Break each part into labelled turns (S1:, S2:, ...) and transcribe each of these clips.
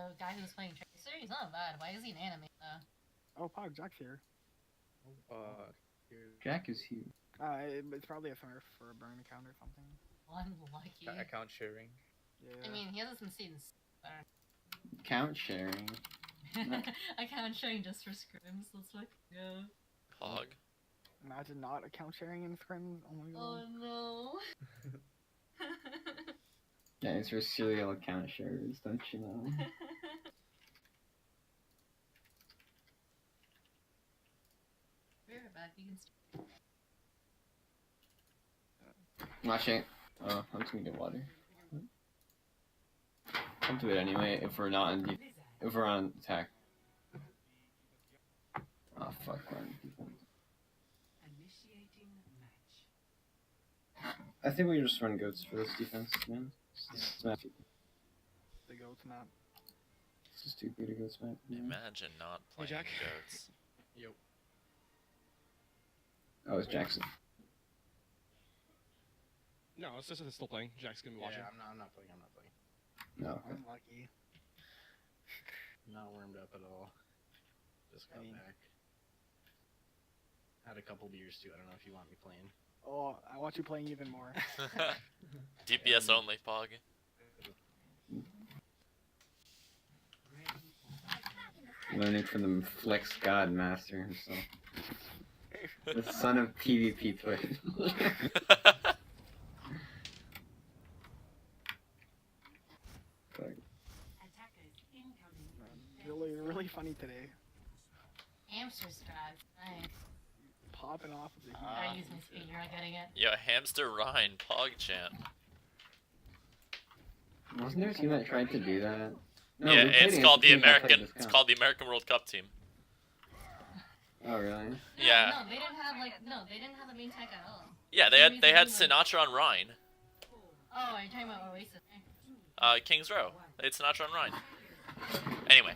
S1: the guy who's playing Tracer. He's not bad. Why is he an anime though?
S2: Oh, Pog, Jack's here.
S3: Jack is here.
S2: It's probably a Smurf for a burn account or something.
S1: Unlucky.
S4: Account sharing.
S2: Yeah.
S1: I mean, he has some seeds.
S3: Count sharing.
S1: Account sharing just for scrims. Let's fucking go.
S5: Pog.
S2: Imagine not account sharing in scrims. Oh my god.
S1: Oh no.
S3: Yeah, it's for serial account sharers, don't you know?
S1: We're back. You can.
S3: Watching. Oh, I'm just gonna get water. I'll do it anyway if we're not on if we're on attack. Oh fuck, we're on defense. I think we just run goats for this defense, man.
S2: The goat's map.
S3: It's just too good a goats map.
S5: Imagine not playing
S4: Jack.
S5: goats.
S4: Yo.
S3: Oh, it's Jackson.
S6: No, it's just still playing. Jack's gonna be watching.
S4: Yeah, I'm not playing.
S3: No. Okay.
S2: I'm lucky.
S4: Not warmed up at all. Just got back. Had a couple beers too. I don't know if you want me playing.
S2: Oh, I want you playing even more.
S5: DPS only, Pog.
S3: Learning from the Flex God Master himself. The son of PvP Twitch.
S2: Really funny today.
S1: Hamster strike. Nice.
S2: Popping off of the
S1: I use my speed. You're not getting it.
S5: Yo, Hamster Rhine, Pog chant.
S3: Wasn't there a team that tried to do that? No,
S5: Yeah,
S3: we played
S5: it's
S3: against
S5: called
S3: a
S5: the
S3: team that played
S5: American.
S3: this
S5: It's
S3: count.
S5: called the American World Cup team.
S3: Oh really?
S5: Yeah.
S1: No, they didn't have they didn't have a main tech at all.
S5: Yeah, they had Sinatra on Rhine.
S1: Oh, are you talking about Oasis?
S5: Kings Row. They had Sinatra on Rhine. Anyway.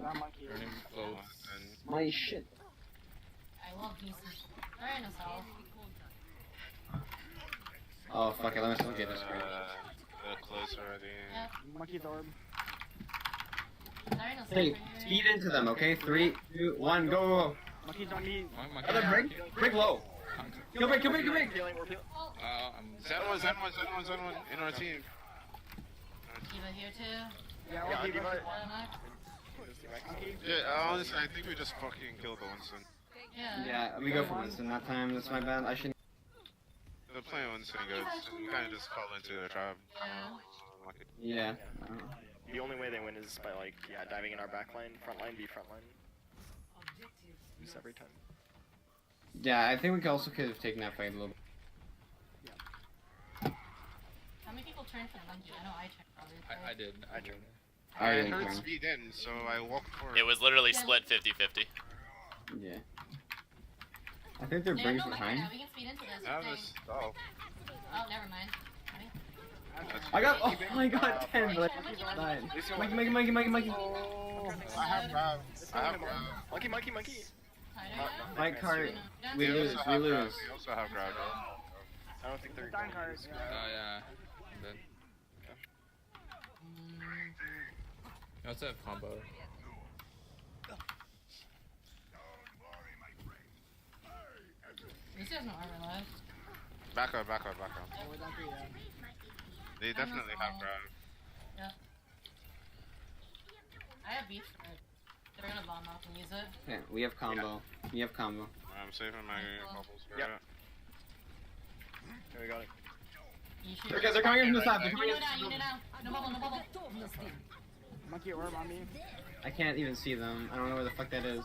S2: That monkey.
S6: Burning both and
S3: My shit.
S1: I love pieces. They're in a cell.
S3: Oh fuck it, let me still get this screen.
S6: they're close already.
S1: Yep.
S2: Monkey's orb.
S1: They're in a cell.
S3: Hey, speed into them, okay? 3, 2, 1, go!
S2: Monkey's on me.
S6: My
S3: Other break low! Come back!
S2: We're peeling.
S6: Zen one in our team.
S1: Diva here too.
S2: Yeah, we're peeling.
S6: Yeah, honestly, I think we just fucking killed the Winston.
S1: Yeah.
S3: Yeah, we go for Winston that time, that's my bad. I shouldn't.
S6: They're playing Winston good. We kind of just fall into their trap.
S3: Yeah.
S7: The only way they win is by diving in our back line, front line, be front line. Lose every time.
S3: Yeah, I think we also could have taken that fight a little bit.
S1: How many people turned for the monkey? I know I turned probably.
S6: I did.
S7: I turned.
S6: I
S3: didn't
S6: heard
S3: turn.
S6: speed in, so I walked forward.
S5: It was literally split 50-50.
S3: Yeah. I think they're
S1: There's
S3: breaks
S1: no monkey
S3: behind.
S1: now. We can speed into this.
S6: That
S1: thing.
S6: was
S1: Oh, never mind.
S3: I got, oh my god, 10, but I died. Mikey.
S6: I have grab.
S7: Monkey.
S3: My card,
S1: Done.
S3: we lose.
S6: We also have grab.
S7: I don't think they're
S2: Dying cards.
S6: Yeah. You also have combo.
S1: This has no armor left.
S6: Back up.
S2: Oh, we're down 3, yeah.
S6: They definitely have grab.
S1: Yeah. I have beef for it. They're gonna bomb off and use it.
S3: Yeah, we have combo. We have combo.
S6: I'm saving my bubbles for
S7: Yep.
S6: it.
S7: Okay, we got it.
S1: You shoot.
S3: They're coming in from the side. They're
S1: You
S3: coming
S1: know
S3: in.
S1: now, you know now. No bubble.
S2: Monkey orb on me.
S3: I can't even see them. I don't know where the fuck that is.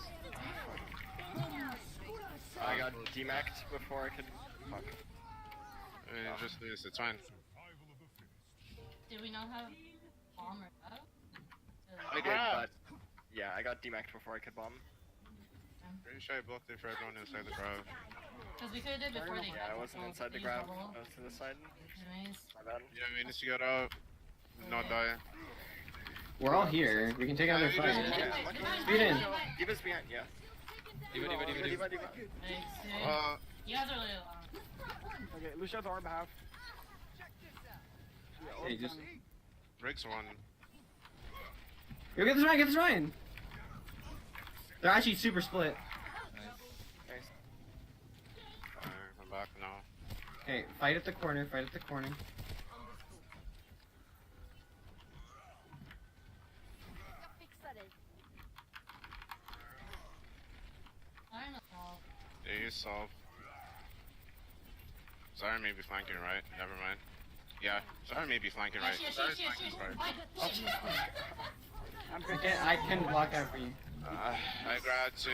S7: I got demacked before I could. Fuck.
S6: Just lose. It's fine.
S1: Did we not have bomb or up?
S7: I did, but yeah, I got demacked before I could bomb.
S6: Pretty sure I blocked it for everyone inside the grab.
S1: Because we could have did before they
S7: Yeah, I wasn't inside the grab. I was to the side.
S1: Nice.
S7: My bad.
S6: Yeah, we need to get out. Not die.
S3: We're all here. We can take another fight. Speed in.
S7: Diva's behind, yeah. Diva.
S1: Nice. You guys are really long.
S2: Okay, Lucia's orb half. Yeah,
S3: Hey, just
S6: Briggs one.
S3: go get this Ryan. They're actually super split.
S7: Nice.
S6: I'm back now.
S3: Okay, fight at the corner. Fight at the corner.
S1: I don't know.
S6: They use solve. Zarya may be flanking right. Never mind. Yeah, Zarya may be flanking right. Zarya's flanking right.
S3: I can block out for you.
S6: I grabbed too.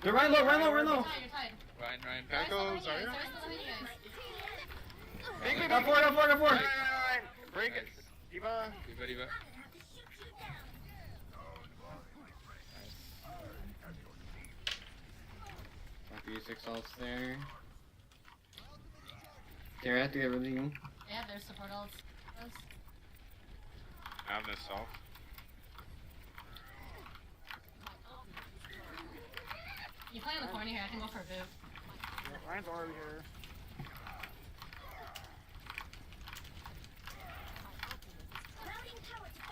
S3: They're run low.
S1: You're tied.
S4: Ryan.
S6: Can I go
S1: Zarya's
S6: Zarya?
S1: behind you guys.
S3: Go for it.
S7: Break it. Diva.
S4: Diva.
S3: Fuck you, 6 ults there. Here, I have to get rid of you.
S1: Yeah, there's support ults.
S6: I have this solve.
S1: You play in the corner here, I can go for a boot.
S2: Ryan's already here.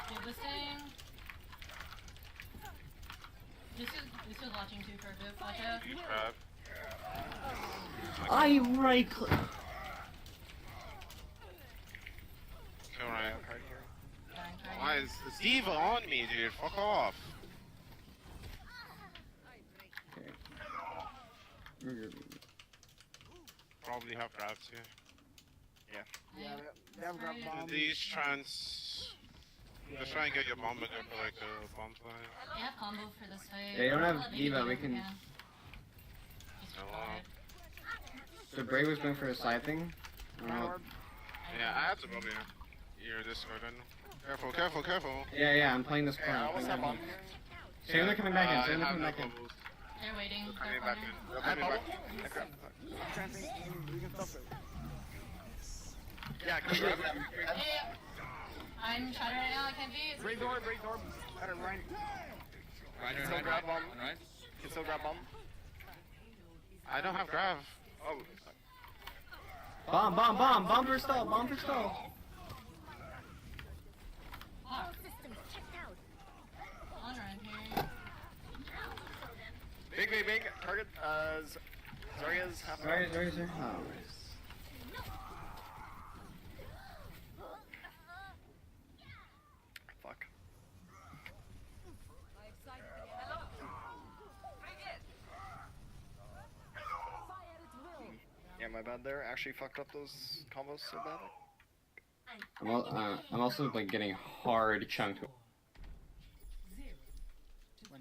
S1: Do this thing. This was watching too for a boot. Watch out.
S6: Huge grab.
S3: I right click.
S6: Kill Ryan.
S1: Trying.
S6: Why is this Diva on me, dude? Fuck off. Probably have grab too.
S2: Yeah, they have grab bomb.
S6: These trans. Just try and get your bomb again for like a bomb line.
S1: They have combo for this fight.
S3: They don't have
S1: Let me
S3: Diva,
S1: do
S3: we
S1: it,
S3: can-
S1: yeah. He's
S6: Oh,
S1: required.
S3: So Bray was going for a side thing.
S6: Yeah, I have to probably. Your Discord, I know. Careful.
S3: Yeah, I'm playing this
S7: Yeah,
S3: corner.
S7: I
S3: I'm
S7: almost
S3: playing
S7: have
S3: that
S7: bomb.
S3: corner. Say when they're coming back in. Say when they're
S6: I
S3: coming
S6: have
S3: back in.
S6: no bubbles.
S1: They're waiting.
S6: They're
S1: They're
S6: coming back
S1: corner.
S6: in. They're
S7: I have
S6: coming back
S7: bubble.
S6: in.
S7: I grab.
S2: I'm trying to think we can stop it.
S7: Yeah, good grab.
S1: Yeah. I'm shattered right now, I can't beat.
S2: Break door. Better Ryan.
S7: Still grab bomb.
S4: Ryan.
S7: Can still grab bomb.
S6: I don't have grab.
S7: Oh,
S3: Bomb for stall.
S1: Fuck. On around here.
S7: big. Target. Zarya's half.
S3: Sorry, sir. Oh.
S7: Fuck. Yeah, my bad there. Actually fucked up those combos so bad.
S3: I'm also like getting hard chunked.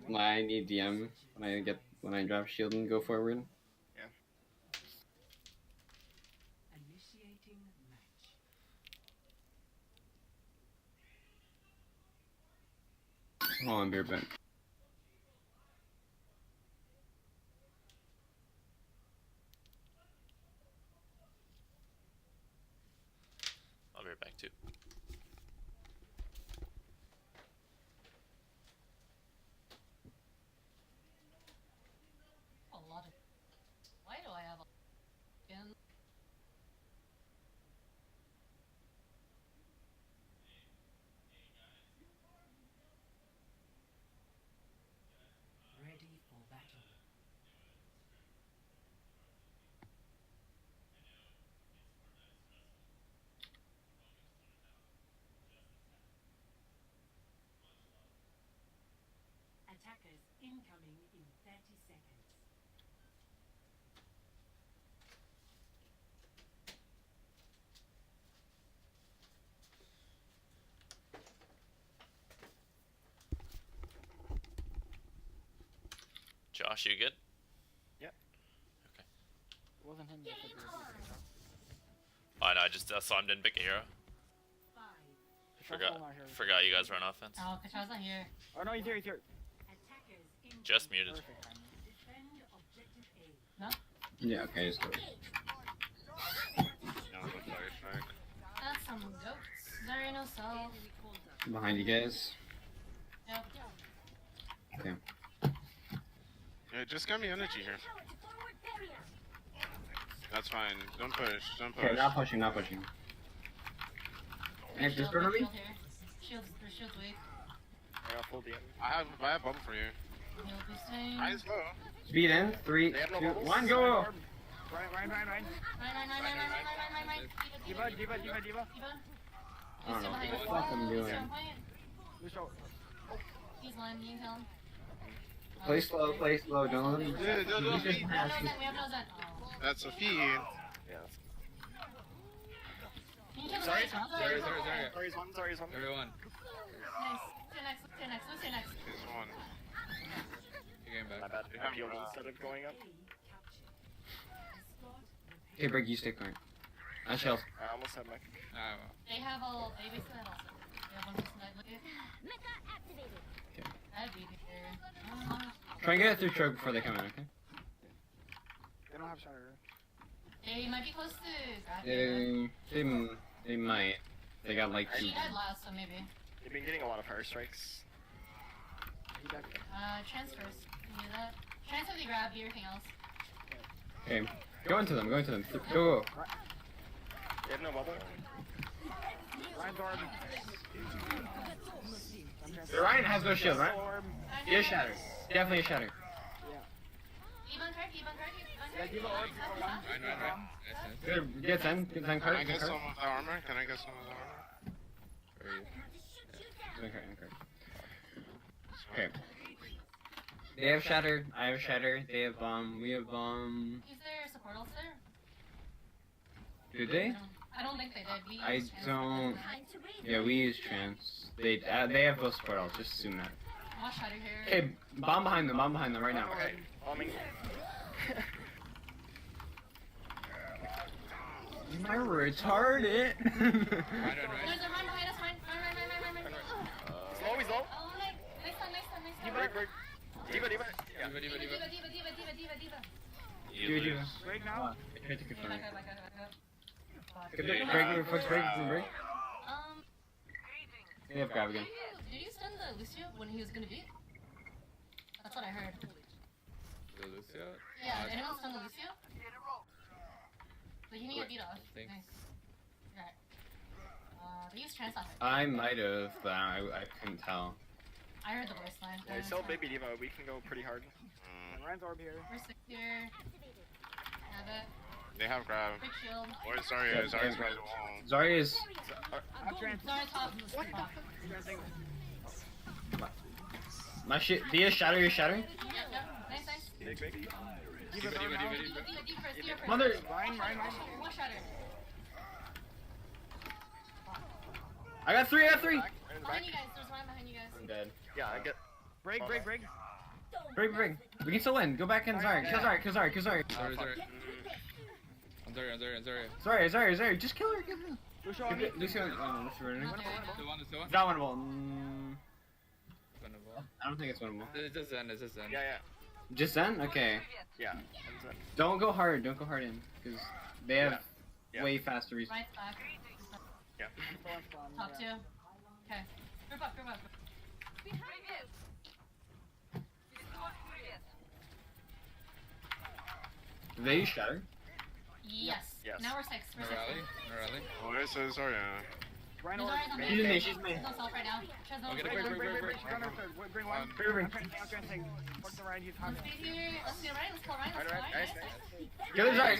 S3: When I need DM, when I drop shield and go forward. Oh, I'm beer bent.
S5: I'll be right back too.
S1: A lot of. Why do I have a. Again?
S8: Ready for battle. Attackers incoming in 30 seconds.
S5: Josh, you good?
S2: It wasn't him that said
S5: I know, I just saw him didn't pick a hero.
S8: 5.
S5: Forgot you guys run offense.
S1: Oh, Kacha's not here.
S2: Oh no, he's here.
S8: Attackers incoming.
S5: Just muted.
S2: Perfect timing.
S8: Defend objective A.
S3: Yeah, okay, just go.
S1: That's some goats. Zarya no self.
S3: Behind you guys.
S1: Yep.
S6: Yeah, just get me energy here. That's fine. Don't push. Don't push.
S3: Okay, not pushing, not pushing. Hey, just burn me?
S1: Shield here. Shield's weak.
S7: I got full DM.
S6: I have bubble for you.
S1: He'll be staying.
S6: Nice low.
S3: Speed in. 3,
S7: They have no
S3: 2,
S7: bubbles.
S3: 1, go!
S2: Ryan.
S1: Right.
S2: Diva.
S1: Diva.
S3: I don't know what the fuck I'm doing.
S2: Lucio.
S1: He's lying, you can kill him.
S3: Play slow, don't let him.
S6: Dude, don't
S1: We
S6: feed.
S1: have no Zen, we have no Zen. Oh.
S6: That's a feed.
S7: Yeah.
S1: Can you kill
S7: Sorry,
S1: Zen?
S4: Sorry.
S7: Sorry's one.
S4: Everyone,
S1: Nice. Stay next. Lucio next.
S6: This one.
S4: you're getting
S7: My
S4: back.
S7: bad.
S6: You
S7: I
S6: have,
S7: peeled instead of going up.
S3: Okay, break, you stay current. I shall.
S7: I almost had my.
S1: They have all. They basically have also. They have one person that look at. That'd be here.
S3: Try and get it through choke before they come in, okay?
S2: They don't have shatter.
S1: They might be close to grabbing.
S3: They might. They got like 2.
S1: She died last, so maybe.
S7: They've been getting a lot of fire strikes.
S1: Trans first. Can you do that? Trans have the grab, do everything else.
S3: Okay, go into them. Go.
S7: They have no bubble.
S2: Ryan's orb.
S3: Ryan has no shield, right?
S2: Orb.
S3: He has shatter. Definitely a shatter.
S1: Even card.
S2: Yeah, Diva orb.
S4: Right.
S3: Good, get Zen
S6: Can I
S3: card.
S6: get some of the armor? Can I get some of the armor?
S3: Okay. They have shatter. I have shatter. They have we have
S1: Is there support else there?
S3: Did they?
S1: I don't think they did. We
S3: I
S1: used trans.
S3: don't. Yeah, we use trans. They have both support. I'll just assume that.
S1: Watch Shatter here.
S3: Okay, bomb behind them right now.
S7: Okay. Bombing.
S3: Am I retarded?
S1: There's a run behind us. Run.
S7: He's low.
S1: Oh, nice one.
S7: Break. Diva. Yeah.
S3: Dude.
S2: Break now.
S3: Try to confirm.
S1: Back up.
S3: Good break. They have grab again.
S1: Did you stun the Lucio when he was gonna beat? That's what I heard.
S4: The Lucio?
S1: Yeah, did anyone stun the Lucio? But he didn't get beat off.
S4: Thanks.
S1: Nice. Right. They used trans off it.
S3: I might have, but I couldn't tell.
S1: I heard the voice line.
S7: Yeah, we sell Baby Diva. We can go pretty hard.
S2: Ryan's orb here.
S1: We're 6 here. Have it.
S6: They have grab.
S1: Big shield.
S6: Or Zarya's by the wall.
S3: Zarya's.
S2: I'm trans.
S1: Sorry, top.
S3: My shit. Dia shatter. You're shattering.
S1: Yep. Nice.
S7: Big.
S2: Diva's orb now.
S1: Deep first.
S3: Mother.
S2: Ryan.
S1: One shatter.
S3: I got 3.
S1: Behind you guys. There's one behind you guys.
S3: I'm dead.
S7: Yeah, I get.
S2: Break.
S3: Break. We can still win. Go back in Zarya. Kill Zarya.
S4: Sorry. I'm sorry.
S3: Zarya. Just kill her.
S2: Lucio on me.
S3: Lucio running.
S1: Okay.
S4: Still one.
S3: Not winnable.
S4: Winnable.
S3: I don't think it's winnable.
S4: It's just Zen.
S7: Yeah.
S3: Just then? Okay.
S7: Yeah.
S3: Don't go hard in. Because they have
S7: Yeah.
S3: way faster respawn.
S1: Right back. Top 2. Okay. Group up.
S3: They use shatter?
S1: Yes.
S7: Yes.
S1: Now we're 6.
S4: No rally.
S6: Oh, this is Zarya.
S2: Ryan
S1: There's
S2: orb.
S1: already
S3: She's in
S1: no
S3: there, she's in there.
S1: There's no self right now. There's no
S4: Okay,
S1: self.
S2: Break. She's on her third. Bring one.
S3: Bring.
S2: I'm trying to say. Fuck the Ryan. He's hot.
S1: Let's be here. Let's get Ryan. Let's kill Ryan.
S7: Nice.
S3: Kill Zarya.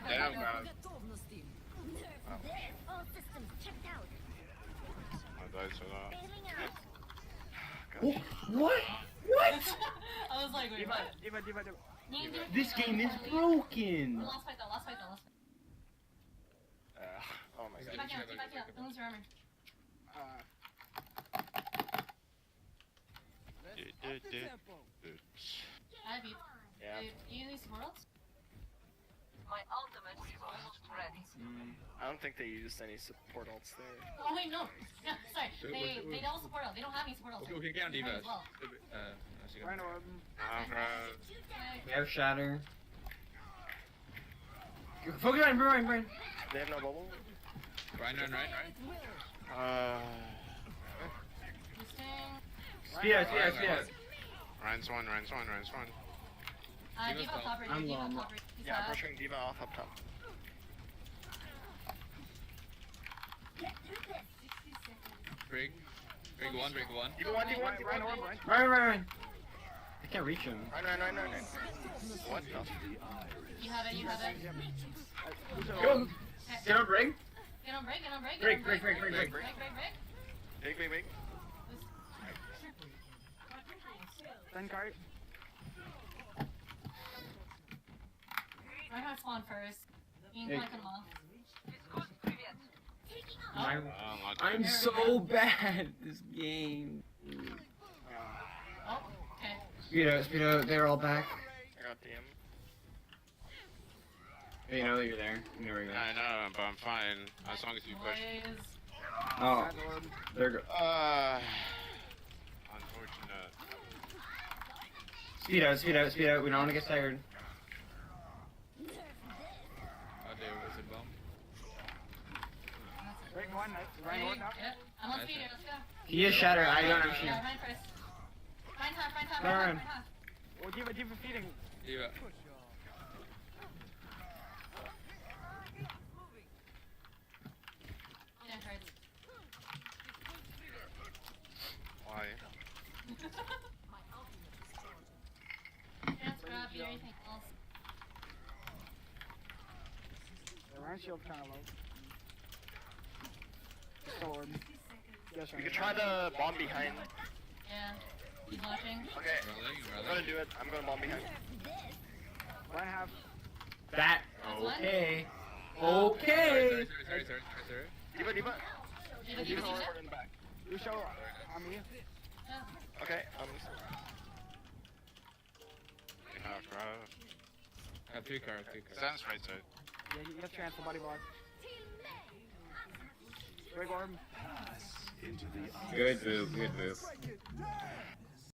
S6: They have grab. I died to that.
S3: What?
S1: I was like, wait, what?
S2: Diva.
S3: This game is broken!
S1: Last fight though.
S7: Oh my
S1: Get
S7: god.
S1: back out. Don't lose your armor. I beat.
S7: Yeah.
S1: Do you need support else?
S7: I don't think they used any support ults there.
S1: Oh wait, no. Yeah, sorry. They don't support ult. They don't have any support ult.
S4: Okay, get on Diva.
S1: As well.
S2: Ryan orb.
S6: I have grab.
S3: We have shatter. Focus on Brian.
S7: They have no bubble.
S4: Right.
S7: Uh.
S1: Boosting.
S3: Speed out.
S6: Ryan's one.
S1: D.Va top right,
S3: I'm
S1: D.Va
S3: low, I'm
S1: top right. He's
S7: Yeah,
S1: up.
S7: pressuring D.Va off up top.
S8: 60 seconds.
S4: Break one.
S7: D.Va one, D.Va one, D.Va
S2: Ryan,
S7: one.
S2: Ryan.
S3: Ryan. I can't reach him.
S7: Ryan. What the?
S1: You have it.
S3: Go! Get on break.
S1: Get on break.
S3: Break.
S1: Break.
S7: Big.
S2: Then cart.
S1: Reinhardt spawn first. You can flank him off.
S3: I'm so bad at this game.
S1: Oh, okay.
S3: Speedo, they're all back.
S7: I got DM.
S3: You know that you're there. You know where you're
S6: Yeah, I know, but I'm fine as long as you push.
S1: Boys.
S3: Oh, there go.
S6: Unfortunate.
S3: Speedo. We don't want to get staggered.
S4: Oh, there was a bomb.
S2: Break one, nice. Ryan one up.
S1: Yeah, I'm on speed, let's go.
S3: He is shatter. I don't have
S1: Yeah,
S3: shield.
S1: Ryan first. Ryan top.
S3: Ryan.
S2: Oh, D.Va feeding.
S4: D.Va.
S1: Yeah, cards.
S6: Why?
S1: Chance, grab you, anything else.
S2: Ryan shield's kind of low. Sword. Yes,
S7: We
S2: Ryan.
S7: could try the bomb behind.
S1: Yeah, he's watching.
S7: Okay, I'm gonna do it. I'm gonna bomb behind.
S2: Ryan half.
S3: That.
S1: That's one.
S3: Okay.
S4: Sorry.
S7: D.Va.
S1: D.Va.
S7: In the back.
S2: You show on me.
S7: Okay,
S6: Yeah, crowd.
S4: I have 3 cards.
S6: Sam's right side.
S2: Yeah, you get chance the body block. Break orb.
S3: Good move.